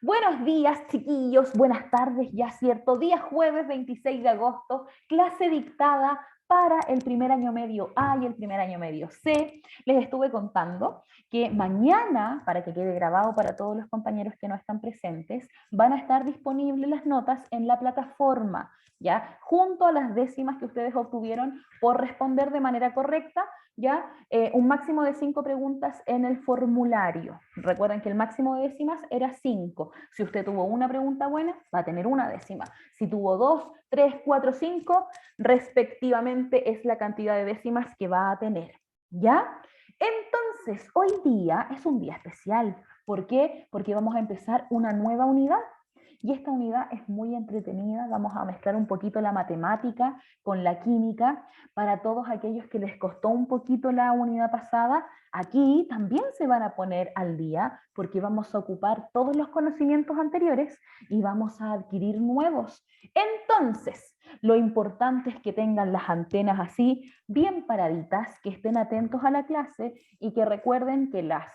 Buenos días, chiquillos, buenas tardes, ya cierto, día jueves 26 de agosto, clase dictada para el primer año medio A y el primer año medio C. Les estuve contando que mañana, para que quede grabado para todos los compañeros que no están presentes, van a estar disponibles las notas en la plataforma, ¿ya? Junto a las décimas que ustedes obtuvieron por responder de manera correcta, ¿ya? Un máximo de 5 preguntas en el formulario. Recuerden que el máximo de décimas era 5. Si usted tuvo una pregunta buena, va a tener una décima. Si tuvo 2, 3, 4, 5, respectivamente es la cantidad de décimas que va a tener. ¿Ya? Entonces, hoy día es un día especial. ¿Por qué? Porque vamos a empezar una nueva unidad. Y esta unidad es muy entretenida. Vamos a mezclar un poquito la matemática con la química. Para todos aquellos que les costó un poquito la unidad pasada, aquí también se van a poner al día porque vamos a ocupar todos los conocimientos anteriores y vamos a adquirir nuevos. Entonces, lo importante es que tengan las antenas así, bien paraditas, que estén atentos a la clase y que recuerden que las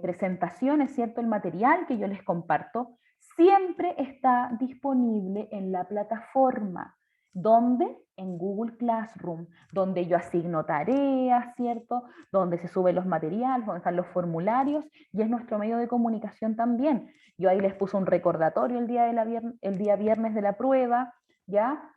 presentaciones, ¿cierto? El material que yo les comparto siempre está disponible en la plataforma. ¿Dónde? En Google Classroom, donde yo asigno tareas, ¿cierto? Donde se suben los materiales, donde están los formularios, y es nuestro medio de comunicación también. Yo ahí les puse un recordatorio el día viernes de la prueba, ¿ya?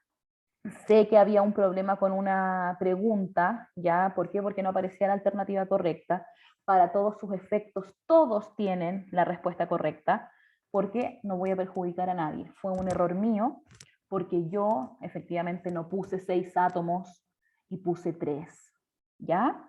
Sé que había un problema con una pregunta, ¿ya? ¿Por qué? Porque no aparecía la alternativa correcta. Para todos sus efectos, todos tienen la respuesta correcta, porque no voy a perjudicar a nadie. Fue un error mío, porque yo efectivamente no puse 6 átomos y puse 3, ¿ya?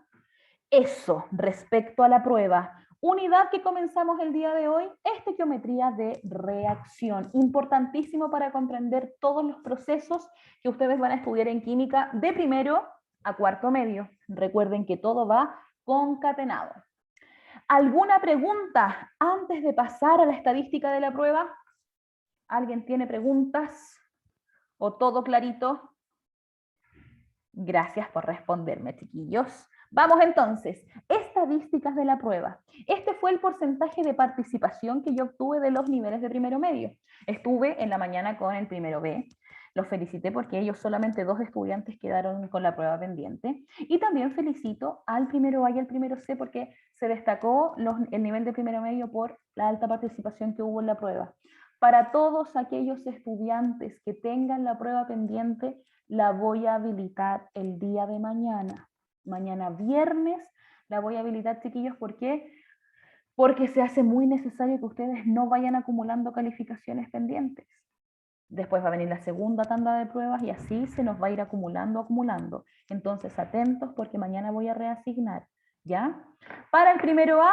Eso, respecto a la prueba. Unidad que comenzamos el día de hoy, estequiometría de reacción. Importantísimo para comprender todos los procesos que ustedes van a estudiar en química de primero a cuarto medio. Recuerden que todo va concatenado. ¿Alguna pregunta antes de pasar a la estadística de la prueba? ¿Alguien tiene preguntas? ¿O todo clarito? Gracias por responderme, chiquillos. Vamos entonces, estadísticas de la prueba. Este fue el porcentaje de participación que yo obtuve de los niveles de primero medio. Estuve en la mañana con el primero B. Los felicité porque ellos solamente 2 estudiantes quedaron con la prueba pendiente. Y también felicito al primero A y al primero C porque se destacó el nivel de primero medio por la alta participación que hubo en la prueba. Para todos aquellos estudiantes que tengan la prueba pendiente, la voy a habilitar el día de mañana. Mañana viernes la voy a habilitar, chiquillos. ¿Por qué? Porque se hace muy necesario que ustedes no vayan acumulando calificaciones pendientes. Después va a venir la segunda tanda de pruebas y así se nos va a ir acumulando. Entonces, atentos porque mañana voy a reasignar, ¿ya? Para el primero A,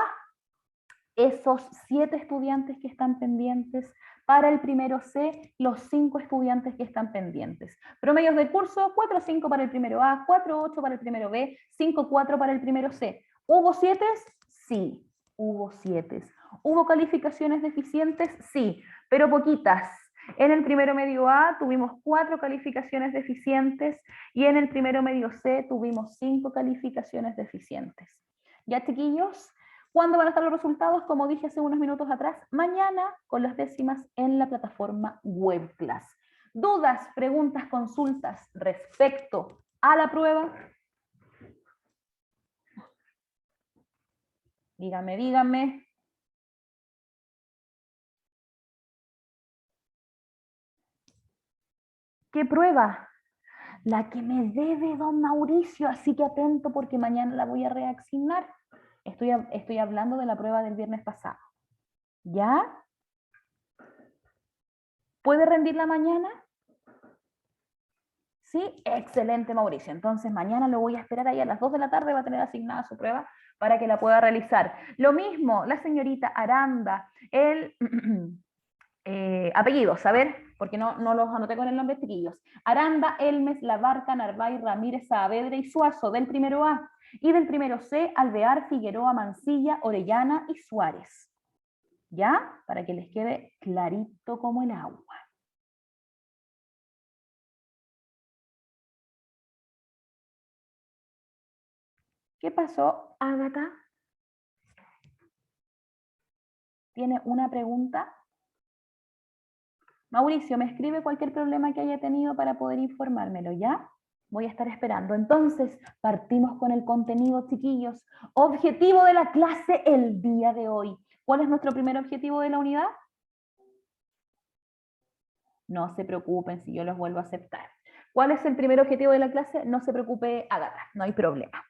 esos 7 estudiantes que están pendientes. Para el primero C, los 5 estudiantes que están pendientes. Promedios de curso, 4.5 para el primero A, 4.8 para el primero B, 5.4 para el primero C. ¿Hubo 7? Sí, hubo 7. ¿Hubo calificaciones deficientes? Sí, pero poquitas. En el primero medio A tuvimos 4 calificaciones deficientes y en el primero medio C tuvimos 5 calificaciones deficientes. ¿Ya, chiquillos? ¿Cuándo van a estar los resultados? Como dije hace unos minutos atrás, mañana con las décimas en la plataforma WebClass. ¿Dudas, preguntas, consultas respecto a la prueba? Díganme. ¿Qué prueba? La que me debe don Mauricio, así que atento porque mañana la voy a reasignar. Estoy hablando de la prueba del viernes pasado. ¿Ya? ¿Puede rendirla mañana? Sí, excelente, Mauricio. Entonces mañana lo voy a esperar ahí a las 2 de la tarde, va a tener asignada su prueba para que la pueda realizar. Lo mismo, la señorita Aranda, el apellidos, a ver, porque no los anoté con el nombre, chiquillos. Aranda, Elmes, Labarca, Narváez, Ramírez, Saavedra y Suazo, del primero A. Y del primero C, Alvear, Figueroa, Mancilla, Orellana y Suárez. ¿Ya? Para que les quede clarito como el agua. ¿Qué pasó, Ágata? ¿Tiene una pregunta? Mauricio, me escribe cualquier problema que haya tenido para poder informármelo, ¿ya? Voy a estar esperando. Entonces, partimos con el contenido, chiquillos. Objetivo de la clase el día de hoy. ¿Cuál es nuestro primer objetivo de la unidad? No se preocupen si yo los vuelvo a aceptar. ¿Cuál es el primer objetivo de la clase? No se preocupe, Agatha, no hay problema.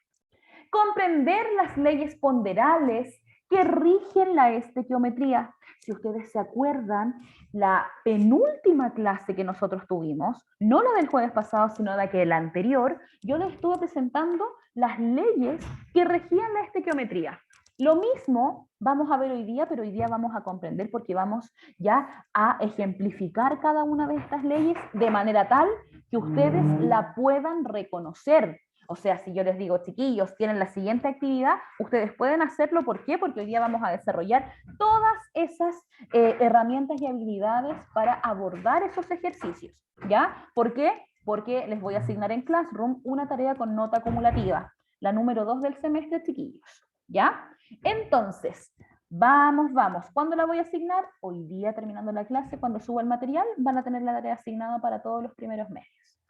Comprender las leyes ponderales que rigen la estequiometría. Si ustedes se acuerdan, la penúltima clase que nosotros tuvimos, no la del jueves pasado, sino la que la anterior, yo les estuve presentando las leyes que regían la estequiometría. Lo mismo vamos a ver hoy día, pero hoy día vamos a comprender porque vamos ya a ejemplificar cada una de estas leyes de manera tal que ustedes la puedan reconocer. O sea, si yo les digo, chiquillos, tienen la siguiente actividad, ustedes pueden hacerlo. ¿Por qué? Porque hoy día vamos a desarrollar todas esas herramientas y habilidades para abordar esos ejercicios. ¿Ya? ¿Por qué? Porque les voy a asignar en Classroom una tarea con nota acumulativa, la número 2 del semestre, chiquillos. ¿Ya? Entonces, vamos. ¿Cuándo la voy a asignar? Hoy día, terminando la clase, cuando suba el material, van a tener la tarea asignada para todos los primeros medios.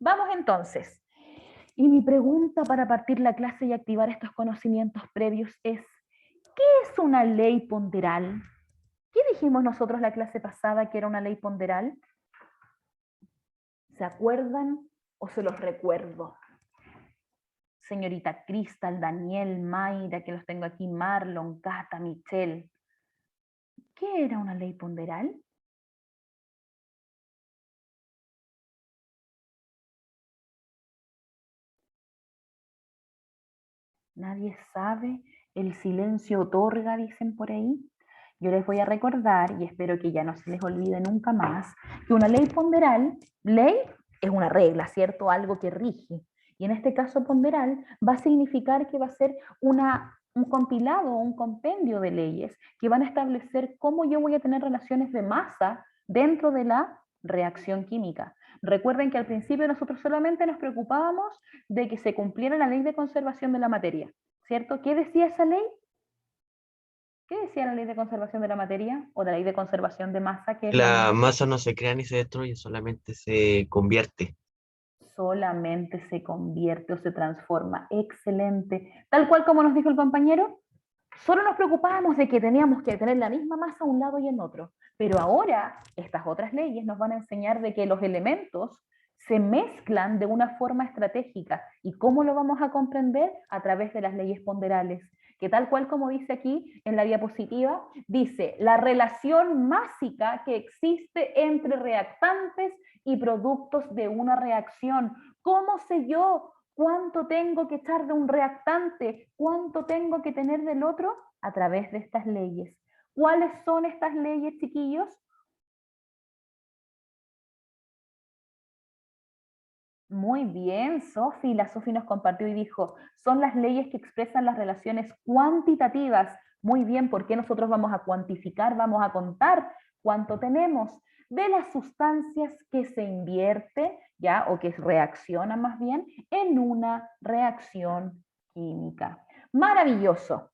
Vamos entonces. Y mi pregunta para partir la clase y activar estos conocimientos previos es, ¿qué es una ley ponderal? ¿Qué dijimos nosotros la clase pasada que era una ley ponderal? ¿Se acuerdan o se los recuerdo? Señorita Cristal, Daniel, Mayra, que los tengo aquí, Marlon, Cata, Michelle. ¿Qué era una ley ponderal? Nadie sabe, el silencio otorga, dicen por ahí. Yo les voy a recordar, y espero que ya no se les olvide nunca más, que una ley ponderal, ley es una regla, ¿cierto? Algo que rige. Y en este caso ponderal va a significar que va a ser un compilado, un compendio de leyes que van a establecer cómo yo voy a tener relaciones de masa dentro de la reacción química. Recuerden que al principio nosotros solamente nos preocupábamos de que se cumpliera la ley de conservación de la materia, ¿cierto? ¿Qué decía esa ley? ¿Qué decía la ley de conservación de la materia o la ley de conservación de masa, que es lo La mismo? masa no se crea ni se destruye, solamente se convierte. Solamente se convierte o se transforma. Excelente. Tal cual como nos dijo el compañero, solo nos preocupábamos de que teníamos que tener la misma masa a un lado y en otro. Pero ahora estas otras leyes nos van a enseñar de que los elementos se mezclan de una forma estratégica. ¿Y cómo lo vamos a comprender? A través de las leyes ponderales, que tal cual como dice aquí en la diapositiva, dice la relación másica que existe entre reactantes y productos de una reacción. ¿Cómo sé yo cuánto tengo que echar de un reactante? ¿Cuánto tengo que tener del otro? A través de estas leyes. ¿Cuáles son estas leyes, chiquillos? Muy bien, Sofi. La Sofi nos compartió y dijo, son las leyes que expresan las relaciones cuantitativas. Muy bien, ¿por qué nosotros vamos a cuantificar, vamos a contar cuánto tenemos? De las sustancias que se invierte, ya, o que reaccionan más bien, en una reacción química. Maravilloso.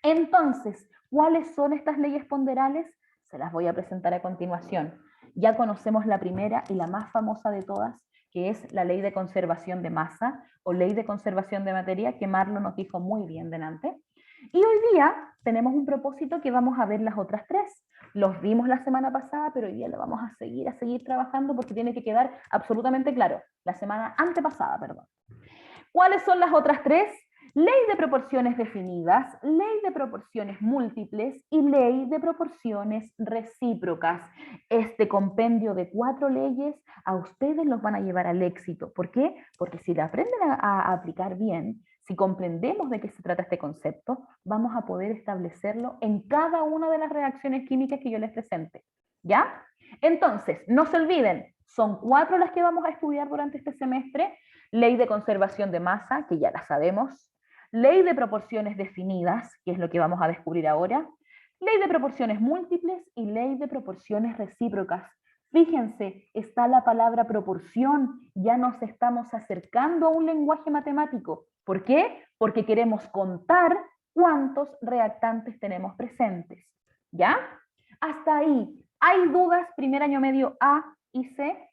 Entonces, ¿cuáles son estas leyes ponderales? Se las voy a presentar a continuación. Ya conocemos la primera y la más famosa de todas, que es la ley de conservación de masa o ley de conservación de materia, que Marlon nos dijo muy bien delante. Y hoy día tenemos un propósito que vamos a ver las otras tres. Los vimos la semana pasada, pero hoy día lo vamos a seguir trabajando porque tiene que quedar absolutamente claro. La semana antepasada, perdón. ¿Cuáles son las otras tres? Ley de proporciones definidas, ley de proporciones múltiples y ley de proporciones recíprocas. Este compendio de 4 leyes a ustedes los van a llevar al éxito. ¿Por qué? Porque si la aprenden a aplicar bien, si comprendemos de qué se trata este concepto, vamos a poder establecerlo en cada una de las reacciones químicas que yo les presente. ¿Ya? Entonces, no se olviden, son 4 las que vamos a estudiar durante este semestre. Ley de conservación de masa, que ya la sabemos. Ley de proporciones definidas, que es lo que vamos a descubrir ahora. Ley de proporciones múltiples y ley de proporciones recíprocas. Fíjense, está la palabra proporción, ya nos estamos acercando a un lenguaje matemático. ¿Por qué? Porque queremos contar cuántos reactantes tenemos presentes. ¿Ya? Hasta ahí, ¿Hay dudas primer año medio A y C?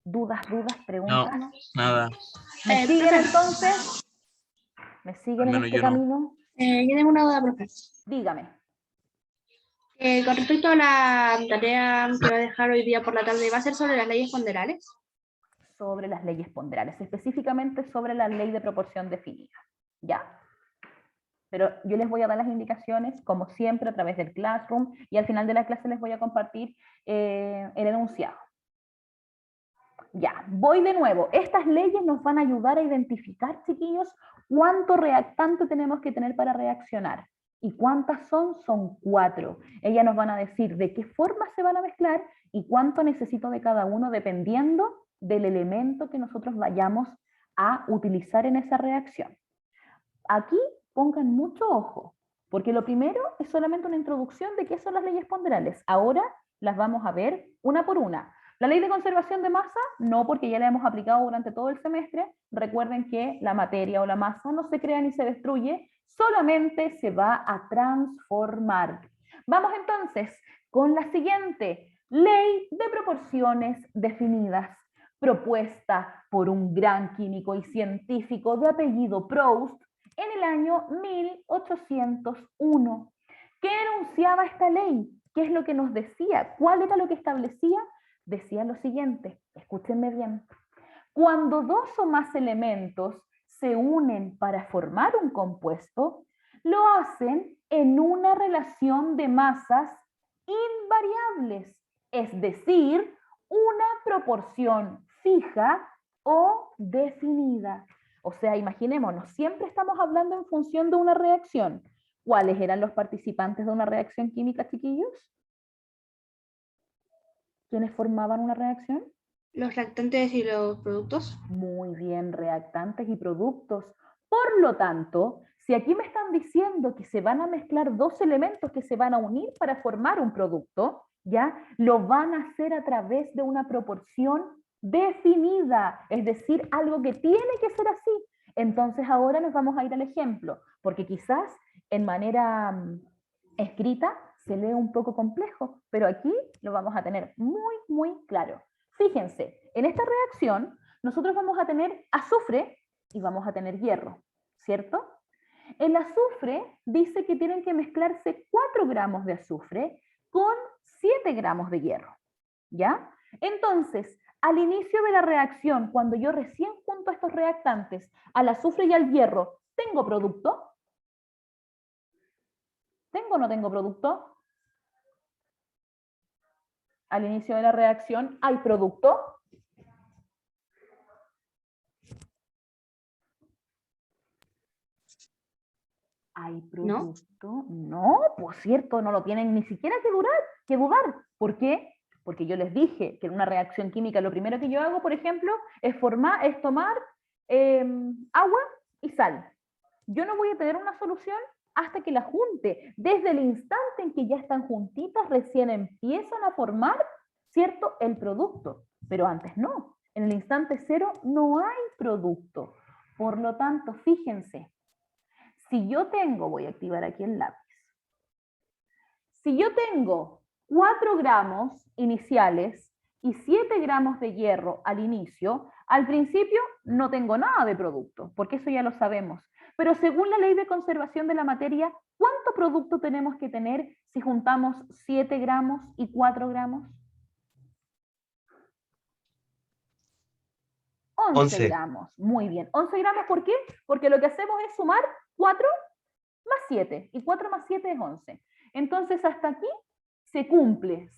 ¿Dudas, No, preguntas? nada. ¿Me siguen profe, entonces? ¿Me siguen Al en menos este yo no. camino? yo tengo una duda, profe. Dígame. Con respecto a la tarea que va a dejar hoy día por la tarde, ¿va a ser sobre las leyes ponderales? Sobre las leyes ponderales, específicamente sobre la ley de proporción definida. ¿Ya? Pero yo les voy a dar las indicaciones, como siempre, a través del Classroom, y al final de la clase les voy a compartir el enunciado. Ya, voy de nuevo. Estas leyes nos van a ayudar a identificar, chiquillos, cuánto reactante tenemos que tener para reaccionar. ¿Y cuántas son? Son 4. Ellas nos van a decir de qué forma se van a mezclar y cuánto necesito de cada uno dependiendo del elemento que nosotros vayamos a utilizar en esa reacción. Aquí pongan mucho ojo, porque lo primero es solamente una introducción de qué son las leyes ponderales. Ahora las vamos a ver una por una. La ley de conservación de masa, no, porque ya la hemos aplicado durante todo el semestre. Recuerden que la materia o la masa no se crea ni se destruye, solamente se va a transformar. Vamos entonces con la siguiente, ley de proporciones definidas, propuesta por un gran químico y científico de apellido Proust en el año 1801. ¿Qué enunciaba esta ley? ¿Qué es lo que nos decía? ¿Cuál era lo que establecía? Decía lo siguiente, escúchenme bien. Cuando dos o más elementos se unen para formar un compuesto, lo hacen en una relación de masas invariables, es decir, una proporción fija o definida. O sea, imaginémonos, siempre estamos hablando en función de una reacción. ¿Cuáles eran los participantes de una reacción química, chiquillos? ¿Quiénes formaban una reacción? Los reactantes y los productos. Muy bien, reactantes y productos. Por lo tanto, si aquí me están diciendo que se van a mezclar dos elementos que se van a unir para formar un producto, ¿ya? Lo van a hacer a través de una proporción definida, es decir, algo que tiene que ser así. Entonces ahora nos vamos a ir al ejemplo, porque quizás en manera escrita se lee un poco complejo, pero aquí lo vamos a tener muy, muy claro. Fíjense, en esta reacción nosotros vamos a tener azufre y vamos a tener hierro, ¿cierto? El azufre dice que tienen que mezclarse 4 gramos de azufre con 7 gramos de hierro, ¿ya? Entonces, al inicio de la reacción, cuando yo recién junto estos reactantes al azufre y al hierro, ¿tengo producto? ¿Tengo o no tengo producto? Al inicio de la reacción, ¿hay producto? ¿Hay producto? No, pues cierto, no lo tienen ni siquiera que dudar. ¿Por qué? Porque yo les dije que en una reacción química lo primero que yo hago, por ejemplo, es tomar agua y sal. Yo no voy a tener una solución hasta que la junte. Desde el instante en que ya están juntitas, recién empiezan a formar, ¿cierto?, el producto. Pero antes no. En el instante cero no hay producto. Por lo tanto, fíjense, si yo tengo, voy a activar aquí el lápiz, si yo tengo 4 gramos iniciales y 7 gramos de hierro al inicio, al principio no tengo nada de producto, porque eso ya lo sabemos. Pero según la ley de conservación de la materia, ¿cuánto producto tenemos que tener si juntamos 7 gramos y 4 gramos? 11 gramos. Muy bien. 11 gramos, ¿por qué? Porque lo que hacemos es sumar 4 más 7, y 4 más 7 es 11. Entonces, hasta aquí se cumple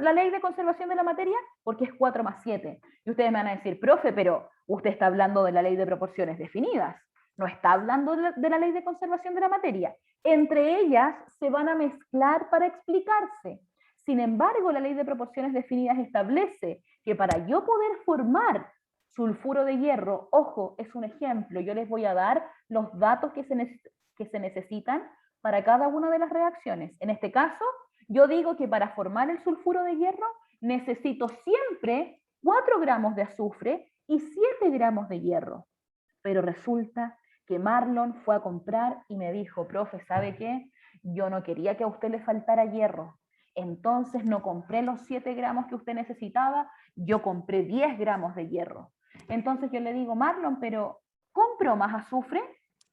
la ley de conservación de la materia porque es 4 más 7. Y ustedes me van a decir, profe, pero usted está hablando de la ley de proporciones definidas, no está hablando de la ley de conservación de la materia. Entre ellas se van a mezclar para explicarse. Sin embargo, la ley de proporciones definidas establece que para yo poder formar sulfuro de hierro, ojo, es un ejemplo, yo les voy a dar los datos que se necesitan para cada una de las reacciones. En este caso, yo digo que para formar el sulfuro de hierro necesito siempre 4 gramos de azufre y 7 gramos de hierro. Pero resulta que Marlon fue a comprar y me dijo, profe, ¿sabe qué? Yo no quería que a usted le faltara hierro. Entonces no compré los 7 gramos que usted necesitaba, yo compré 10 gramos de hierro. Entonces yo le digo, Marlon, pero ¿compro más azufre?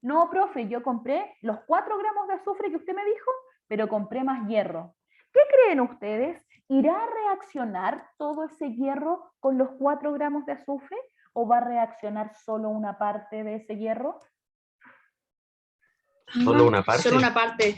No, profe, yo compré los 4 gramos de azufre que usted me dijo, pero compré más hierro. ¿Qué creen ustedes? ¿Irá a reaccionar todo ese hierro con los 4 gramos de azufre o va a reaccionar solo una parte de ese hierro? Solo una parte. Solo una parte.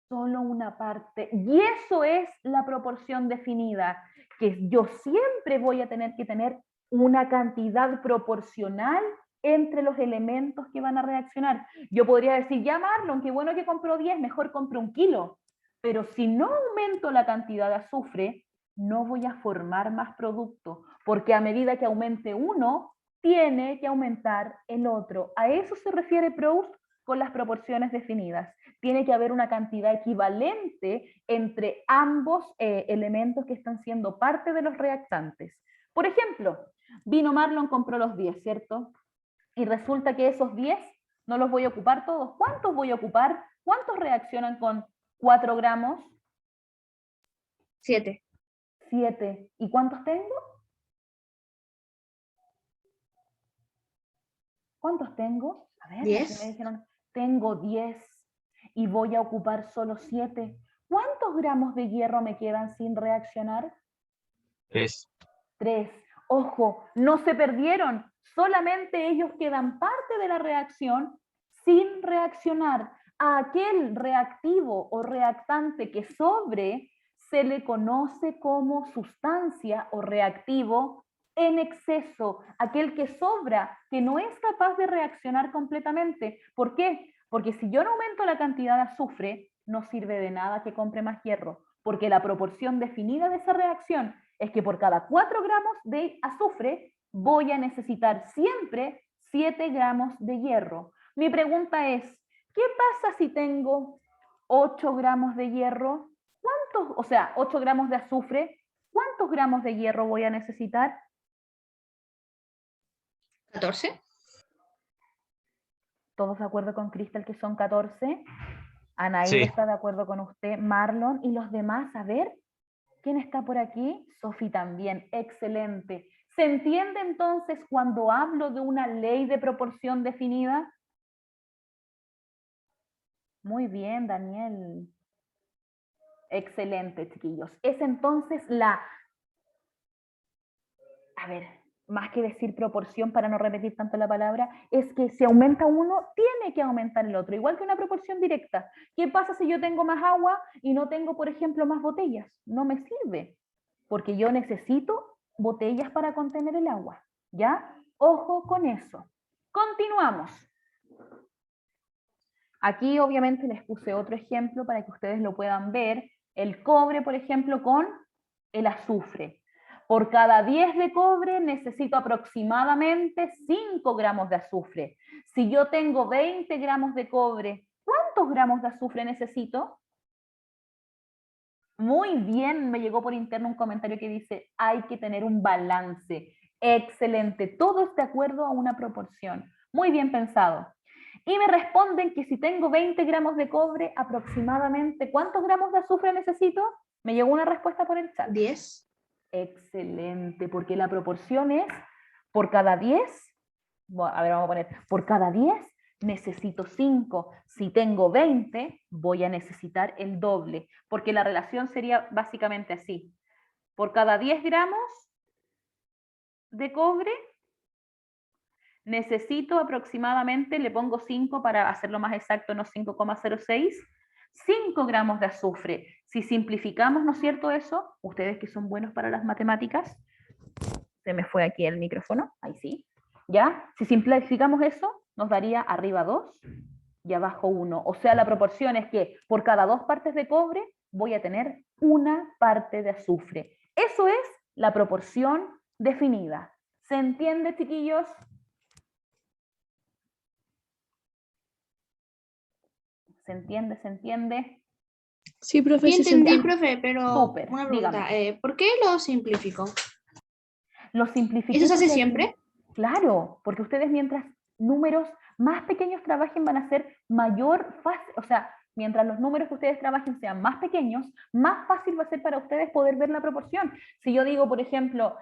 Solo una parte. Y eso es la proporción definida, que yo siempre voy a tener que tener una cantidad proporcional entre los elementos que van a reaccionar. Yo podría decir, ya Marlon, qué bueno que compró 10, mejor compro 1 kilo. Pero si no aumento la cantidad de azufre, no voy a formar más producto, porque a medida que aumente uno, tiene que aumentar el otro. A eso se refiere Proust con las proporciones definidas. Tiene que haber una cantidad equivalente entre ambos elementos que están siendo parte de los reactantes. Por ejemplo, vino Marlon, compró los 10, ¿cierto? Y resulta que esos 10 no los voy a ocupar todos. ¿Cuántos voy a ocupar? ¿Cuántos reaccionan con 4 gramos? 7. 7. ¿Y cuántos tengo? ¿Cuántos tengo? A ver, 10. me dijeron, tengo 10 y voy a ocupar solo 7. ¿Cuántos gramos de hierro me quedan sin reaccionar? 3. 3. Ojo, no se perdieron, solamente ellos quedan parte de la reacción sin reaccionar. A aquel reactivo o reactante que sobre se le conoce como sustancia o reactivo en exceso, aquel que sobra, que no es capaz de reaccionar completamente. ¿Por qué? Porque si yo no aumento la cantidad de azufre, no sirve de nada que compre más hierro, porque la proporción definida de esa reacción es que por cada 4 gramos de azufre voy a necesitar siempre 7 gramos de hierro. Mi pregunta es, ¿qué pasa si tengo 8 gramos de hierro? ¿Cuántos, o sea, 8 gramos de azufre? ¿Cuántos gramos de hierro voy a necesitar? 14. ¿Todos de acuerdo con Crystal que son 14? Anaí Sí. está de acuerdo con usted, Marlon, y los demás, a ver, ¿quién está por aquí? Sofi también, excelente. ¿Se entiende entonces cuando hablo de una ley de proporción definida? Muy bien, Daniel. Excelente, chiquillos. Es entonces a ver, más que decir proporción para no repetir tanto la palabra, es que si aumenta uno, tiene que aumentar el otro, igual que una proporción directa. ¿Qué pasa si yo tengo más agua y no tengo, por ejemplo, más botellas? No me sirve, porque yo necesito botellas para contener el agua, ¿ya? Ojo con eso. Continuamos. Aquí obviamente les puse otro ejemplo para que ustedes lo puedan ver. El cobre, por ejemplo, con el azufre. Por cada 10 de cobre necesito aproximadamente 5 gramos de azufre. Si yo tengo 20 gramos de cobre, ¿cuántos gramos de azufre necesito? Muy bien, me llegó por interno un comentario que dice, hay que tener un balance. Excelente, todo es de acuerdo a una proporción. Muy bien pensado. Y me responden que si tengo 20 gramos de cobre, aproximadamente, ¿cuántos gramos de azufre necesito? Me llegó una respuesta por el chat. 10. Excelente, porque la proporción es por cada 10, a ver, vamos a poner, por cada 10 necesito 5. Si tengo 20, voy a necesitar el doble, porque la relación sería básicamente así. Por cada 10 gramos de cobre, necesito aproximadamente, le pongo 5 para hacerlo más exacto, no 5,06, 5 gramos de azufre. Si simplificamos, ¿no es cierto eso? Ustedes que son buenos para las matemáticas, se me fue aquí el micrófono, ahí sí, ¿ya? Si simplificamos eso, nos daría arriba 2 y abajo 1. O sea, la proporción es que por cada 2 partes de cobre voy a tener una parte de azufre. Eso es la proporción definida. ¿Se entiende, chiquillos? ¿Se entiende? ¿Se entiende? Sí, profe, Sí sí se entendí, entiende. profe, pero Súper, una pregunta. dígame. ¿Por qué lo simplificó? Lo simplifiqué. ¿Eso se hace porque- siempre? Claro, porque ustedes mientras números más pequeños trabajen van a ser mayor fácil, o sea, mientras los números que ustedes trabajen sean más pequeños, más fácil va a ser para ustedes poder ver la proporción. Si yo digo, por ejemplo,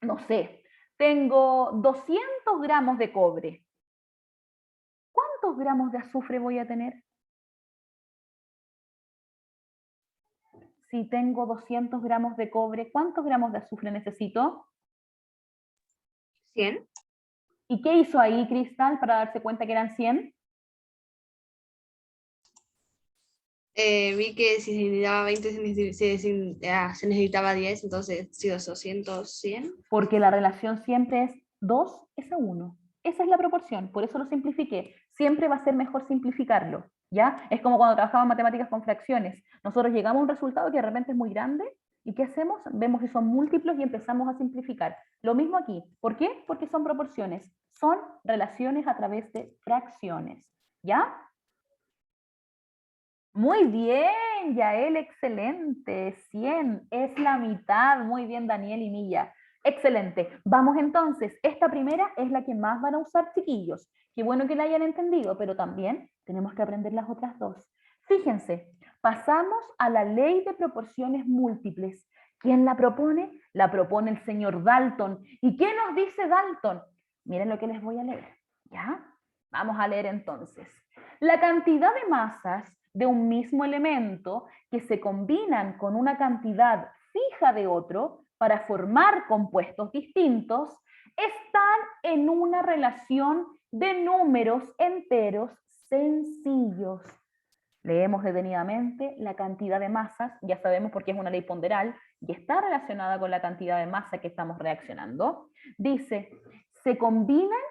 no sé, tengo 200 gramos de cobre, ¿cuántos gramos de azufre voy a tener? Si tengo 200 gramos de cobre, ¿cuántos gramos de azufre necesito? 100. ¿Y qué hizo ahí Cristal para darse cuenta que eran 100? Vi que si se necesitaba 20, se necesitaba 10, entonces si 200, 100. Porque la relación siempre es 2:1. Esa es la proporción, por eso lo simplifiqué. Siempre va a ser mejor simplificarlo, ¿ya? Es como cuando trabajamos matemáticas con fracciones. Nosotros llegamos a un resultado que de repente es muy grande, ¿y qué hacemos? Vemos que son múltiplos y empezamos a simplificar. Lo mismo aquí. ¿Por qué? Porque son proporciones. Son relaciones a través de fracciones, ¿ya? Muy bien, Yael, excelente. 100 es la mitad. Muy bien, Daniel y Milla. Excelente. Vamos entonces. Esta primera es la que más van a usar, chiquillos. Qué bueno que la hayan entendido, pero también tenemos que aprender las otras dos. Fíjense, pasamos a la ley de proporciones múltiples. ¿Quién la propone? La propone el señor Dalton. ¿Y qué nos dice Dalton? Miren lo que les voy a leer. ¿Ya? Vamos a leer entonces. La cantidad de masas de un mismo elemento que se combinan con una cantidad fija de otro para formar compuestos distintos están en una relación de números enteros sencillos. Leemos detenidamente la cantidad de masas, ya sabemos por qué es una ley ponderal y está relacionada con la cantidad de masa que estamos reaccionando. Dice, se combinan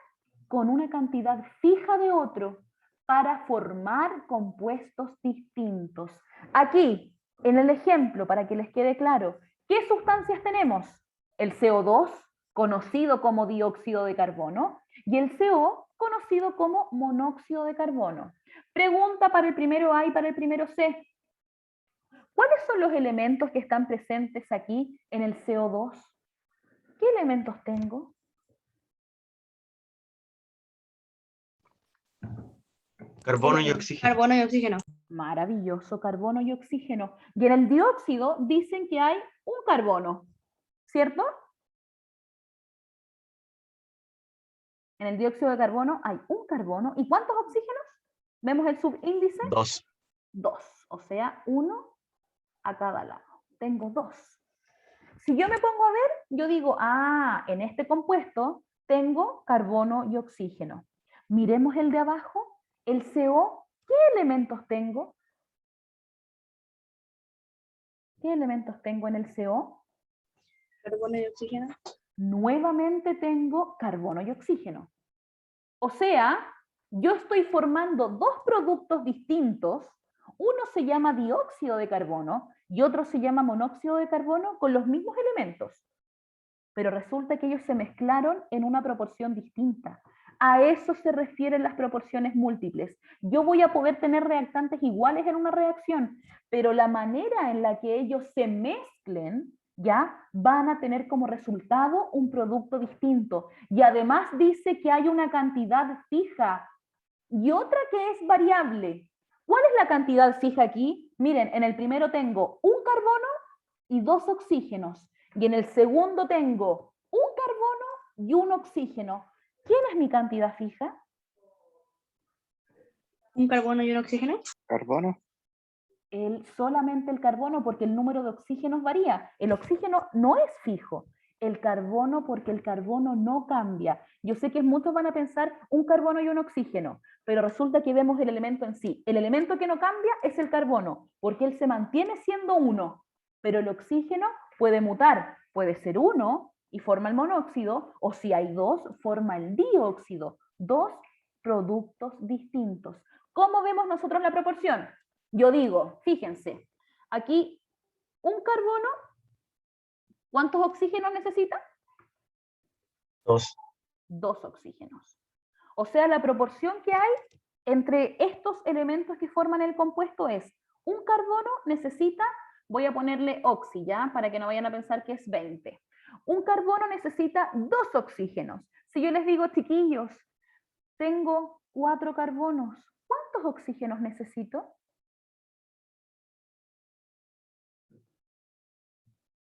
con una cantidad fija de otro para formar compuestos distintos. Aquí, en el ejemplo, para que les quede claro, ¿qué sustancias tenemos? El CO2, conocido como dióxido de carbono, y el CO, conocido como monóxido de carbono. Pregunta para el primero A y para el primero C. ¿Cuáles son los elementos que están presentes aquí en el CO2? ¿Qué elementos tengo? Carbono y oxígeno. Carbono y oxígeno. Maravilloso, carbono y oxígeno. Y en el dióxido dicen que hay un carbono, ¿cierto? En el dióxido de carbono hay un carbono. ¿Y cuántos oxígenos? ¿Vemos el subíndice? 2. 2, o sea, 1 a cada lado. Tengo 2. Si yo me pongo a ver, yo digo, en este compuesto tengo carbono y oxígeno. Miremos el de abajo, el CO. ¿Qué elementos tengo? ¿Qué elementos tengo en el CO? Carbono y oxígeno. Nuevamente tengo carbono y oxígeno. O sea, yo estoy formando dos productos distintos. Uno se llama dióxido de carbono y otro se llama monóxido de carbono con los mismos elementos. Pero resulta que ellos se mezclaron en una proporción distinta. A eso se refieren las proporciones múltiples. Yo voy a poder tener reactantes iguales en una reacción, pero la manera en la que ellos se mezclen, ya van a tener como resultado un producto distinto. Y además dice que hay una cantidad fija y otra que es variable. ¿Cuál es la cantidad fija aquí? Miren, en el primero tengo un carbono y 2 oxígenos. Y en el segundo tengo un carbono y un oxígeno. ¿Quién es mi cantidad fija? Un carbono y un oxígeno. Carbono. Solamente el carbono, porque el número de oxígenos varía. El oxígeno no es fijo. El carbono, porque el carbono no cambia. Yo sé que muchos van a pensar un carbono y un oxígeno, pero resulta que vemos el elemento en sí. El elemento que no cambia es el carbono, porque él se mantiene siendo uno, pero el oxígeno puede mutar. Puede ser uno y forma el monóxido, o si hay dos, forma el dióxido. Dos productos distintos. ¿Cómo vemos nosotros la proporción? Yo digo, fíjense, aquí un carbono, ¿cuántos oxígenos necesita? 2. 2 oxígenos. O sea, la proporción que hay entre estos elementos que forman el compuesto es, un carbono necesita, voy a ponerle oxi, ¿ya? Para que no vayan a pensar que es 20. Un carbono necesita 2 oxígenos. Si yo les digo, chiquillos, tengo 4 carbonos, ¿cuántos oxígenos necesito?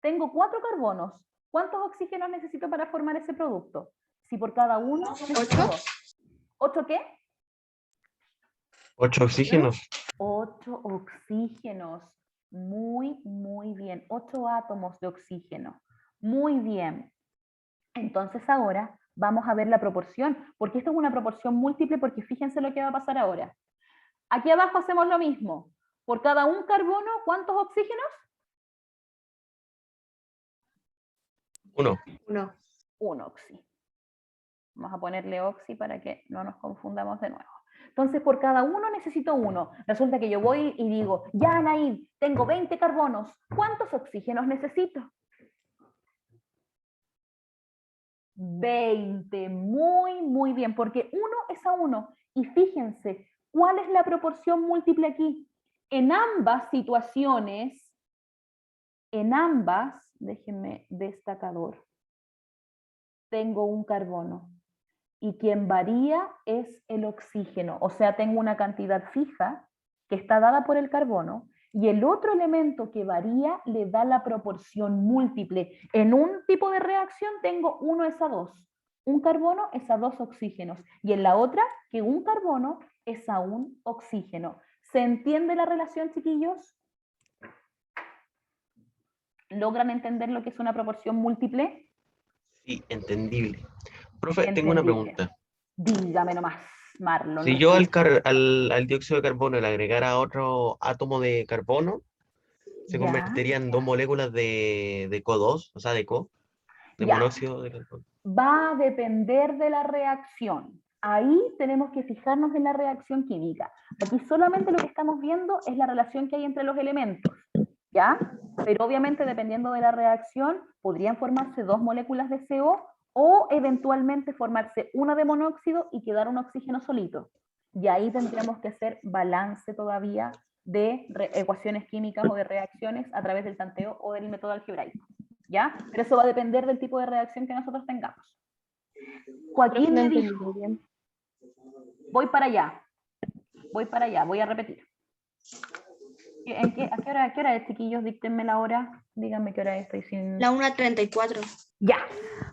Tengo 4 carbonos, ¿cuántos oxígenos necesito para formar ese producto? Si por cada uno necesito 8. 2. ¿8 qué? 8 oxígenos. 8 oxígenos. Muy, muy bien. 8 átomos de oxígeno. Muy bien. Entonces ahora vamos a ver la proporción, porque esto es una proporción múltiple, porque fíjense lo que va a pasar ahora. Aquí abajo hacemos lo mismo. Por cada un carbono, ¿cuántos oxígenos? 1. 1. Un oxi. Vamos a ponerle oxi para que no nos confundamos de nuevo. Entonces, por cada uno necesito 1. Resulta que yo voy y digo, ya, Anaid, tengo 20 carbonos. ¿Cuántos oxígenos necesito? 20. Muy, muy bien, porque 1 es a 1. Y fíjense, ¿cuál es la proporción múltiple aquí? En ambas situaciones, déjenme destacador, tengo un carbono. Y quien varía es el oxígeno, o sea, tengo una cantidad fija que está dada por el carbono, y el otro elemento que varía le da la proporción múltiple. En un tipo de reacción tengo 1 es a 2, un carbono es a 2 oxígenos, y en la otra que un carbono es a 1 oxígeno. ¿Se entiende la relación, chiquillos? ¿Logran entender lo que es una proporción múltiple? Sí, entendible. Profe, tengo una Entendible. pregunta. Dígame nomás, Marlon, lo Si yo escucho. al dióxido de carbono le agregara otro átomo de carbono, se Ya, convertiría en 2 moléculas de CO2, o sea, de ya. monóxido de carbono. Va a depender de la reacción. Ahí tenemos que fijarnos en la reacción química. Aquí solamente lo que estamos viendo es la relación que hay entre los elementos, ¿ya? Pero obviamente dependiendo de la reacción podrían formarse 2 moléculas de CO o eventualmente formarse una de monóxido y quedar un oxígeno solito. Y ahí tendríamos que hacer balance todavía de ecuaciones químicas o de reacciones a través del tanteo o del método algebraico. ¿Ya? Pero eso va a depender del tipo de reacción que nosotros tengamos. Joaquín No me entendí dijo, muy bien. voy para allá, voy a repetir. ¿A qué hora es, chiquillos? Díctenme la hora, díganme qué hora es, estoy sin... La 1:34. Ya,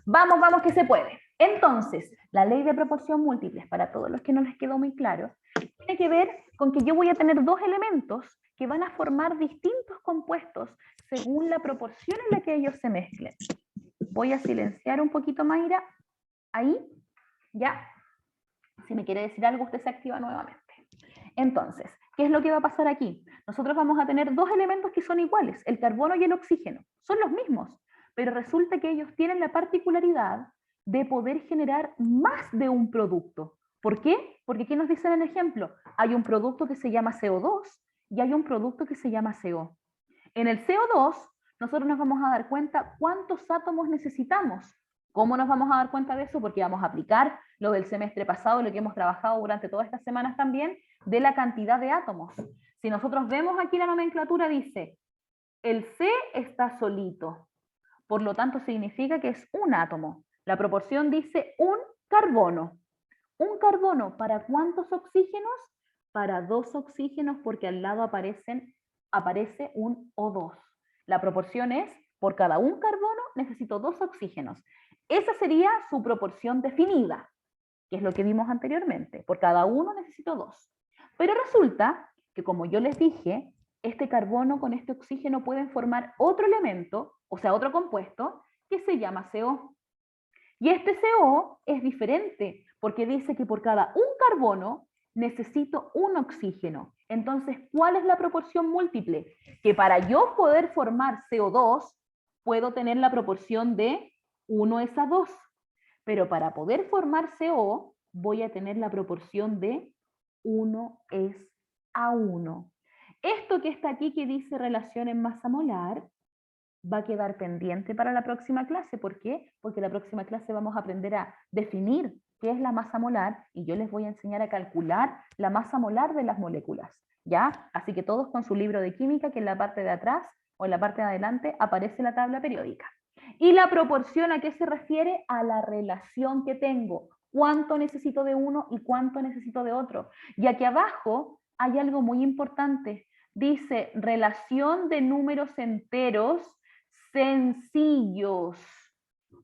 vamos, vamos que se puede. Entonces, la ley de proporción múltiples, para todos los que no les quedó muy claro, tiene que ver con que yo voy a tener 2 elementos que van a formar distintos compuestos según la proporción en la que ellos se mezclen. Voy a silenciar un poquito, Mayra, ahí, ya. Si me quiere decir algo, usted se activa nuevamente. Entonces, ¿qué es lo que va a pasar aquí? Nosotros vamos a tener 2 elementos que son iguales, el carbono y el oxígeno. Son los mismos, pero resulta que ellos tienen la particularidad de poder generar más de un producto. ¿Por qué? Porque aquí nos dicen el ejemplo, hay un producto que se llama CO2 y hay un producto que se llama CO. En el CO2, nosotros nos vamos a dar cuenta cuántos átomos necesitamos. ¿Cómo nos vamos a dar cuenta de eso? Porque vamos a aplicar lo del semestre pasado, lo que hemos trabajado durante todas estas semanas también, de la cantidad de átomos. Si nosotros vemos aquí la nomenclatura, dice, el C está solito, por lo tanto significa que es un átomo. La proporción dice un carbono. ¿Un carbono para cuántos oxígenos? Para 2 oxígenos, porque al lado aparece un O2. La proporción es, por cada un carbono necesito 2 oxígenos. Esa sería su proporción definida, que es lo que vimos anteriormente. Por cada uno necesito 2. Pero resulta que, como yo les dije, este carbono con este oxígeno pueden formar otro elemento, o sea, otro compuesto, que se llama CO. Y este CO es diferente, porque dice que por cada un carbono necesito un oxígeno. Entonces, ¿cuál es la proporción múltiple? Que para yo poder formar CO2, puedo tener la proporción de 1 es a 2. Pero para poder formar CO, voy a tener la proporción de 1 es a 1. Esto que está aquí que dice relación en masa molar, va a quedar pendiente para la próxima clase. ¿Por qué? Porque la próxima clase vamos a aprender a definir qué es la masa molar y yo les voy a enseñar a calcular la masa molar de las moléculas, ¿ya? Así que todos con su libro de química, que en la parte de atrás o en la parte de adelante aparece la tabla periódica. Y la proporción, ¿a qué se refiere? A la relación que tengo. ¿Cuánto necesito de uno y cuánto necesito de otro? Y aquí abajo hay algo muy importante. Dice relación de números enteros sencillos.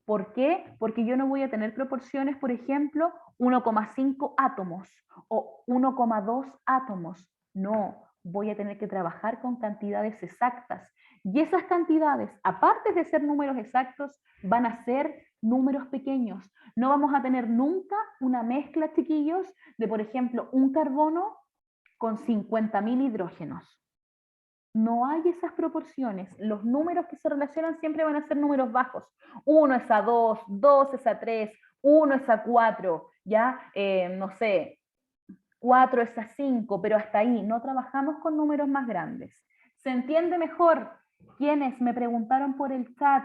¿Por qué? Porque yo no voy a tener proporciones, por ejemplo, 1,5 átomos o 1,2 átomos. No, voy a tener que trabajar con cantidades exactas. Y esas cantidades, aparte de ser números exactos, van a ser números pequeños. No vamos a tener nunca una mezcla, chiquillos, de, por ejemplo, un carbono con 50.000 hidrógenos. No hay esas proporciones. Los números que se relacionan siempre van a ser números bajos. 1 es a 2, 2 es a 3, 1 es a 4, ¿ya? No sé, 4 es a 5, pero hasta ahí. No trabajamos con números más grandes. ¿Se entiende mejor? ¿Quiénes me preguntaron por el chat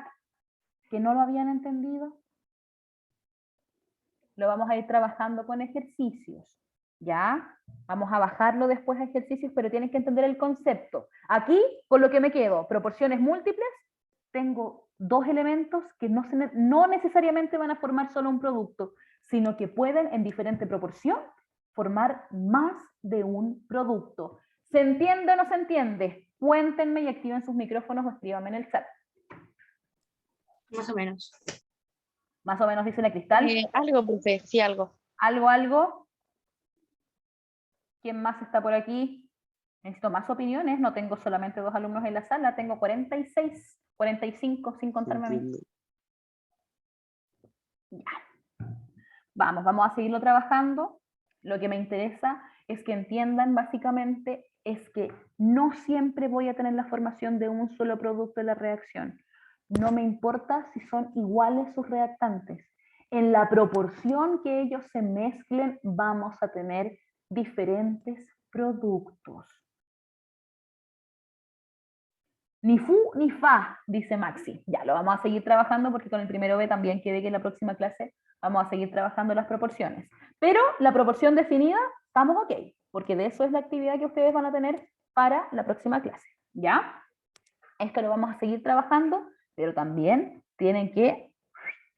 que no lo habían entendido? Lo vamos a ir trabajando con ejercicios. ¿Ya? Vamos a bajarlo después a ejercicios, pero tienen que entender el concepto. Aquí, con lo que me quedo, proporciones múltiples, tengo dos elementos que no necesariamente van a formar solo un producto, sino que pueden, en diferente proporción, formar más de un producto. ¿Se entiende o no se entiende? Cuéntenme y activen sus micrófonos o escríbanme en el chat. Más o menos. Más o menos dice la Cristal. Algo, profe, sí, algo. ¿Algo? ¿Quién más está por aquí? Necesito más opiniones, no tengo solamente 2 alumnos en la sala, tengo 46, 45 sin contarme a mí. Ya. Vamos a seguirlo trabajando. Lo que me interesa es que entiendan básicamente es que no siempre voy a tener la formación de un solo producto de la reacción. No me importa si son iguales sus reactantes. En la proporción que ellos se mezclen, vamos a tener diferentes productos. Ni fu ni fa, dice Maxi. Ya, lo vamos a seguir trabajando porque con el primero B también quede que en la próxima clase vamos a seguir trabajando las proporciones. Pero la proporción definida, estamos ok, porque de eso es la actividad que ustedes van a tener para la próxima clase. ¿Ya? Esto lo vamos a seguir trabajando, pero también tienen que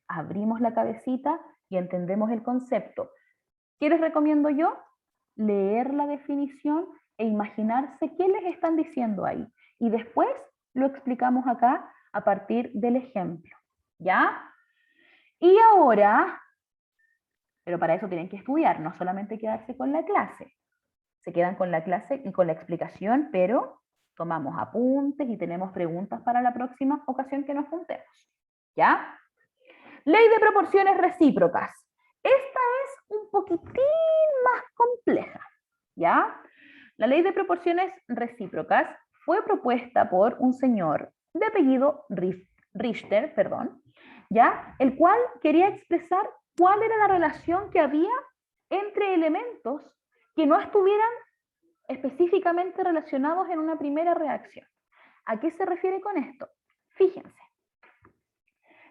abrimos la cabecita y entendemos el concepto. ¿Qué les recomiendo yo? Leer la definición e imaginarse qué les están diciendo ahí. Y después lo explicamos acá a partir del ejemplo. ¿Ya? Y ahora, pero para eso tienen que estudiar, no solamente quedarse con la clase. Se quedan con la clase y con la explicación, pero tomamos apuntes y tenemos preguntas para la próxima ocasión que nos juntemos. ¿Ya? Ley de proporciones recíprocas. Esta es un poquitín más compleja, ¿ya? La ley de proporciones recíprocas fue propuesta por un señor de apellido Richter, ¿ya? El cual quería expresar cuál era la relación que había entre elementos que no estuvieran específicamente relacionados en una primera reacción. ¿A qué se refiere con esto? Fíjense.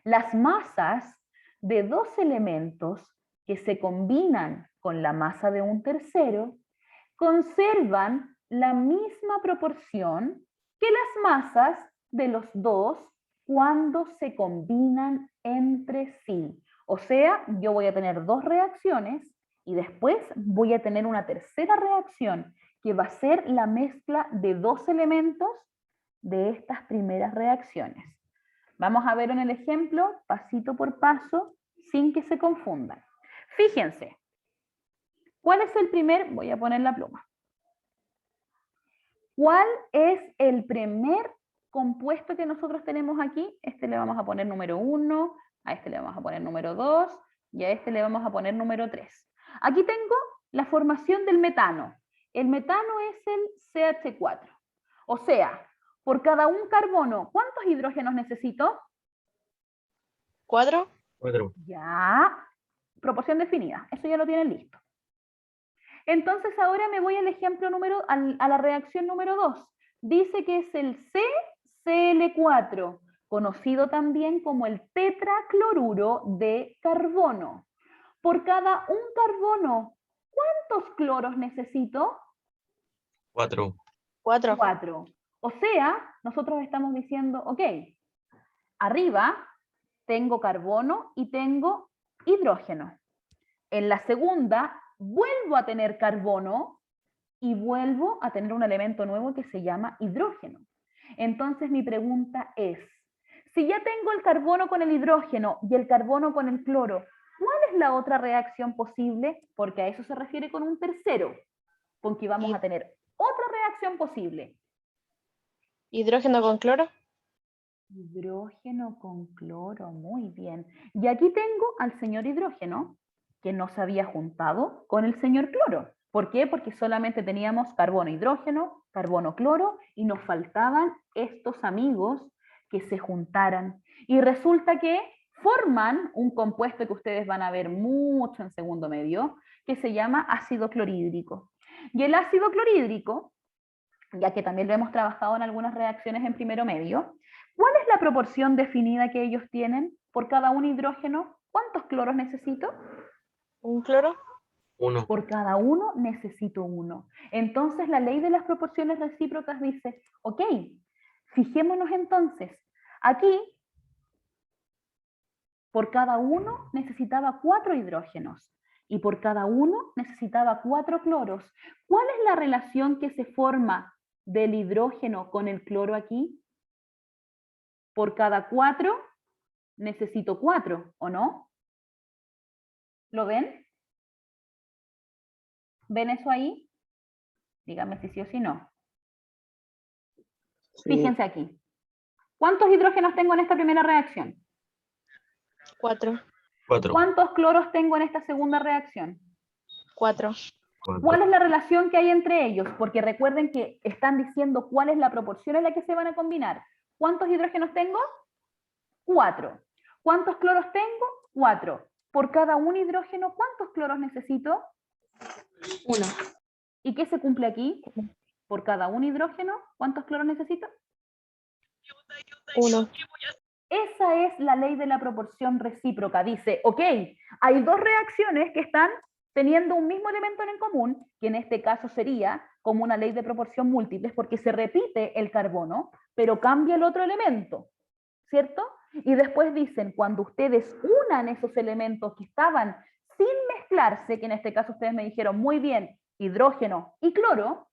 Las masas de dos elementos que se combinan con la masa de un tercero conservan la misma proporción que las masas de los dos cuando se combinan entre sí. O sea, yo voy a tener dos reacciones y después voy a tener una tercera reacción que va a ser la mezcla de dos elementos de estas primeras reacciones. Vamos a ver en el ejemplo, pasito por paso, sin que se confundan. Fíjense, ¿cuál es el primer? Voy a poner la pluma. ¿Cuál es el primer compuesto que nosotros tenemos aquí? Este le vamos a poner número 1, a este le vamos a poner número 2 y a este le vamos a poner número 3. Aquí tengo la formación del metano. El metano es el CH4. O sea, por cada un carbono, ¿cuántos hidrógenos necesito? 4. 4. Ya, proporción definida, eso ya lo tienen listo. Entonces ahora me voy al ejemplo a la reacción número 2. Dice que es el CCl4, conocido también como el tetracloruro de carbono. Por cada un carbono, ¿cuántos cloros necesito? 4. 4. 4. O sea, nosotros estamos diciendo, ok, arriba tengo carbono y tengo hidrógeno. En la segunda, vuelvo a tener carbono y vuelvo a tener un elemento nuevo que se llama hidrógeno. Entonces mi pregunta es, si ya tengo el carbono con el hidrógeno y el carbono con el cloro, ¿cuál es la otra reacción posible? Porque a eso se refiere con un tercero, con que vamos a tener otra reacción posible. Hidrógeno con cloro. Hidrógeno con cloro, muy bien. Y aquí tengo al señor hidrógeno, que no se había juntado con el señor cloro. ¿Por qué? Porque solamente teníamos carbono, hidrógeno, carbono, cloro, y nos faltaban estos amigos que se juntaran. Y resulta que forman un compuesto que ustedes van a ver mucho en segundo medio, que se llama ácido clorhídrico. Y el ácido clorhídrico, ya que también lo hemos trabajado en algunas reacciones en primero medio, ¿cuál es la proporción definida que ellos tienen por cada un hidrógeno? ¿Cuántos cloros necesito? ¿Un cloro? 1. Por cada uno necesito uno. Entonces la ley de las proporciones recíprocas dice, ok, fijémonos entonces, aquí por cada uno necesitaba 4 hidrógenos y por cada uno necesitaba 4 cloros. ¿Cuál es la relación que se forma del hidrógeno con el cloro aquí? Por cada 4 necesito 4, ¿o no? ¿Lo ven? ¿Ven eso ahí? Díganme si sí o si no. Sí. Fíjense aquí. ¿Cuántos hidrógenos tengo en esta primera reacción? 4. 4. ¿Cuántos cloros tengo en esta segunda reacción? 4. ¿Cuál es la relación que hay entre ellos? Porque recuerden que están diciendo cuál es la proporción en la que se van a combinar. ¿Cuántos hidrógenos tengo? 4. ¿Cuántos cloros tengo? 4. Por cada un hidrógeno, ¿cuántos cloros necesito? 1. ¿Y qué se cumple aquí? Por cada un hidrógeno, ¿cuántos cloros necesito? 1. Esa es la ley de la proporción recíproca. Dice, ok, hay dos reacciones que están teniendo un mismo elemento en común, que en este caso sería como una ley de proporción múltiples, porque se repite el carbono, pero cambia el otro elemento, ¿cierto? Y después dicen, cuando ustedes unan esos elementos que estaban sin mezclarse, que en este caso ustedes me dijeron muy bien, hidrógeno y cloro,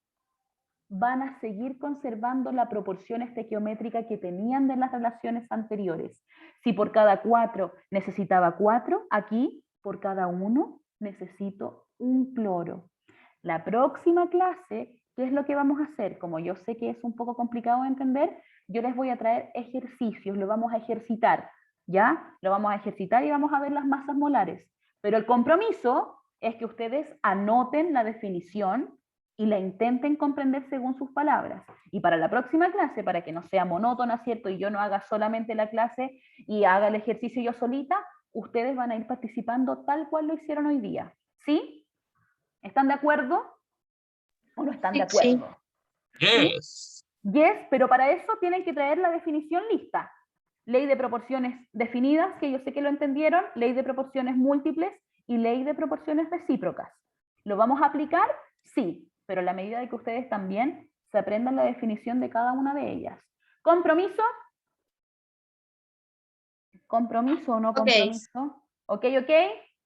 van a seguir conservando la proporción estequiométrica que tenían de las relaciones anteriores. Si por cada 4 necesitaba 4, aquí por cada 1 necesito un cloro. La próxima clase, ¿qué es lo que vamos a hacer? Como yo sé que es un poco complicado de entender, yo les voy a traer ejercicios, lo vamos a ejercitar, ¿ya? Lo vamos a ejercitar y vamos a ver las masas molares. Pero el compromiso es que ustedes anoten la definición y la intenten comprender según sus palabras. Y para la próxima clase, para que no sea monótona, ¿cierto? Y yo no haga solamente la clase y haga el ejercicio yo solita, ustedes van a ir participando tal cual lo hicieron hoy día. ¿Sí? ¿Están de acuerdo? ¿O no están de Sí. acuerdo? Yes. Yes, pero para eso tienen que traer la definición lista. Ley de proporciones definidas, que yo sé que lo entendieron, ley de proporciones múltiples y ley de proporciones recíprocas. ¿Lo vamos a aplicar? Sí, pero a la medida de que ustedes también se aprendan la definición de cada una de ellas. ¿Compromiso? ¿Compromiso o no Ok. compromiso? ¿Ok, ok?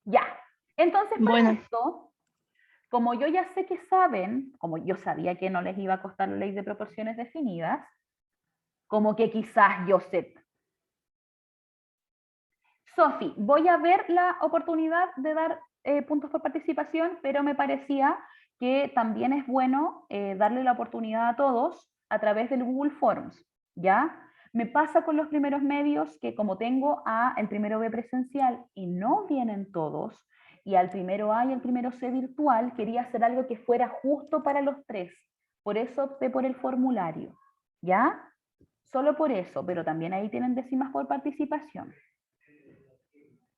Ya. Entonces, para Bueno. esto, como yo ya sé que saben, como yo sabía que no les iba a costar la ley de proporciones definidas, como que quizás yo sé. Sofi, voy a ver la oportunidad de dar puntos por participación, pero me parecía que también es bueno darle la oportunidad a todos a través del Google Forms, ¿ya? Me pasa con los primeros medios que como tengo el primero B presencial y no vienen todos, y al primero A y al primero C virtual, quería hacer algo que fuera justo para los tres. Por eso opté por el formulario, ¿ya? Solo por eso, pero también ahí tienen décimas por participación.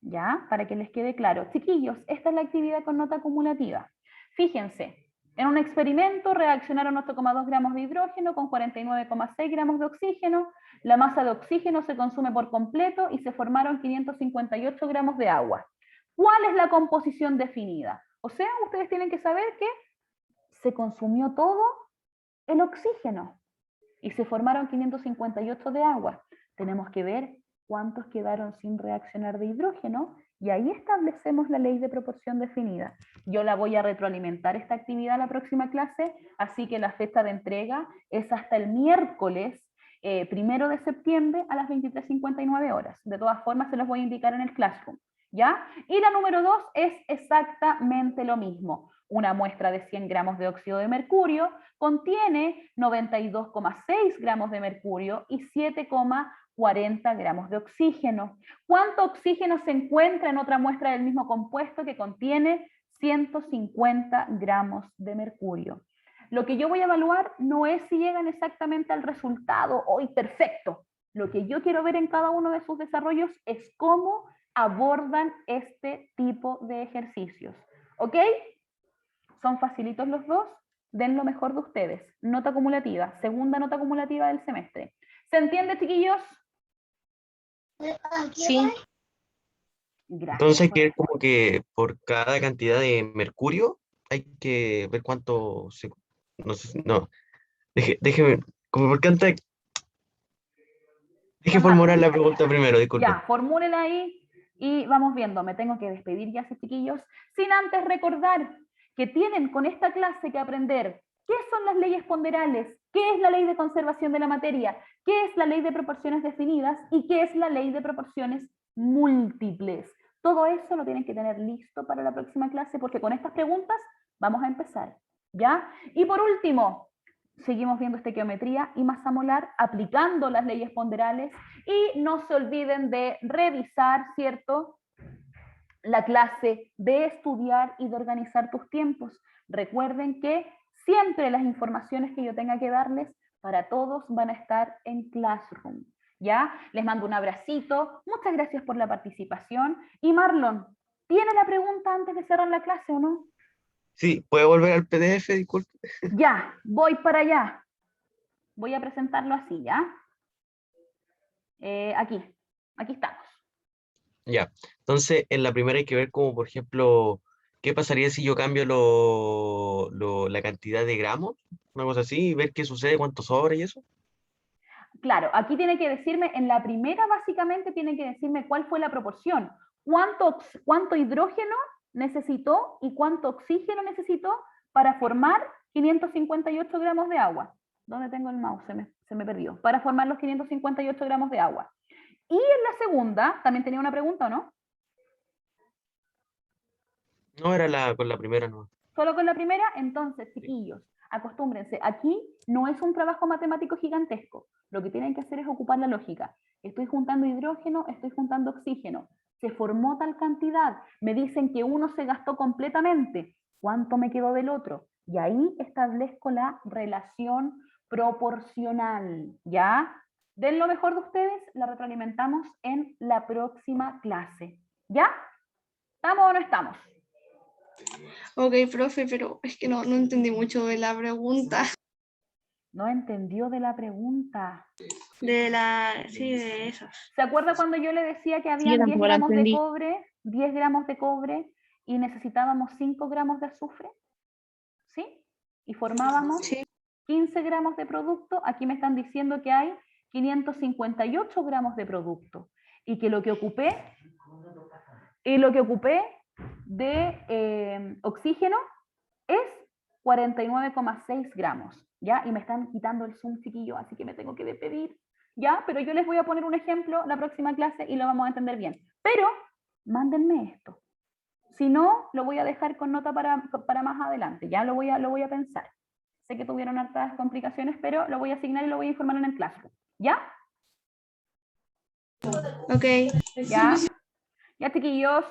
¿Ya? Para que les quede claro. Chiquillos, esta es la actividad con nota acumulativa. Fíjense, en un experimento reaccionaron 8,2 gramos de hidrógeno con 49,6 gramos de oxígeno. La masa de oxígeno se consume por completo y se formaron 558 gramos de agua. ¿Cuál es la composición definida? O sea, ustedes tienen que saber que se consumió todo el oxígeno y se formaron 558 de agua. Tenemos que ver cuántos quedaron sin reaccionar de hidrógeno, y ahí establecemos la ley de proporción definida. Yo la voy a retroalimentar esta actividad la próxima clase, así que la fecha de entrega es hasta el miércoles 1 de septiembre a las 23:59 horas. De todas formas, se los voy a indicar en el Classroom, ¿ya? Y la número 2 es exactamente lo mismo. Una muestra de 100 gramos de óxido de mercurio contiene 92,6 gramos de mercurio y 7,40 gramos de oxígeno. ¿Cuánto oxígeno se encuentra en otra muestra del mismo compuesto que contiene 150 gramos de mercurio? Lo que yo voy a evaluar no es si llegan exactamente al resultado hoy perfecto. Lo que yo quiero ver en cada uno de sus desarrollos es cómo abordan este tipo de ejercicios. ¿Ok? Son facilitos los dos. Den lo mejor de ustedes. Nota acumulativa, segunda nota acumulativa del semestre. ¿Se entiende, chiquillos? Sí. Gracias. Entonces hay que ver como que por cada cantidad de mercurio hay que ver cuánto se... No sé, no. Déjeme, como por canta... Deje formular la pregunta primero, disculpe. Ya, formúlela ahí y vamos viendo. Me tengo que despedir ya, chiquillos, sin antes recordar que tienen con esta clase que aprender qué son las leyes ponderales, qué es la ley de conservación de la materia, qué es la ley de proporciones definidas y qué es la ley de proporciones múltiples. Todo eso lo tienen que tener listo para la próxima clase porque con estas preguntas vamos a empezar, ¿ya? Y por último, seguimos viendo estequiometría y masa molar, aplicando las leyes ponderales, y no se olviden de revisar, ¿cierto?, la clase, de estudiar y de organizar tus tiempos. Recuerden que siempre las informaciones que yo tenga que darles para todos van a estar en Classroom, ¿ya? Les mando un abracito, muchas gracias por la participación, y Marlon, ¿tiene la pregunta antes de cerrar la clase o no? Sí, ¿puede volver al PDF? Disculpe. Ya, voy para allá. Voy a presentarlo así, ¿ya? Aquí estamos. Ya, entonces en la primera hay que ver como, por ejemplo, qué pasaría si yo cambio la cantidad de gramos, una cosa así, y ver qué sucede, cuánto sobra y eso. Claro, aquí tiene que decirme, en la primera básicamente tiene que decirme cuál fue la proporción, cuánto hidrógeno necesitó y cuánto oxígeno necesitó para formar 558 gramos de agua. ¿Dónde tengo el mouse? Se me perdió. Para formar los 558 gramos de agua. Y en la segunda, también tenía una pregunta, ¿o no? No, era con la primera, no. Solo con la primera. Entonces, chiquillos, acostúmbrense. Aquí no es un trabajo matemático gigantesco. Lo que tienen que hacer es ocupar la lógica. Estoy juntando hidrógeno, estoy juntando oxígeno. Se formó tal cantidad. Me dicen que uno se gastó completamente. ¿Cuánto me quedó del otro? Y ahí establezco la relación proporcional, ¿ya? Den lo mejor de ustedes, la retroalimentamos en la próxima clase, ¿ya? ¿Estamos o no estamos? Ok, profe, pero es que no entendí mucho de la pregunta. No entendió de la pregunta. Sí, de esas. ¿Se acuerda cuando yo le decía que había yo 10 tampoco la gramos de entendí. cobre, 10 gramos de cobre y necesitábamos 5 gramos de azufre? ¿Sí? Y formábamos Sí. 15 gramos de producto. Aquí me están diciendo que hay 558 gramos de producto y que lo que ocupé de oxígeno es 49,6 gramos, ¿ya? Y me están quitando el Zoom, chiquillo, así que me tengo que despedir, ¿ya? Pero yo les voy a poner un ejemplo la próxima clase y lo vamos a entender bien. Pero, mándenme esto. Si no, lo voy a dejar con nota para más adelante, ¿ya? Lo voy a pensar. Sé que tuvieron hartas complicaciones, pero lo voy a asignar y lo voy a informar en el Classroom, ¿ya? Ok. ¿Ya? Ya, chiquillos.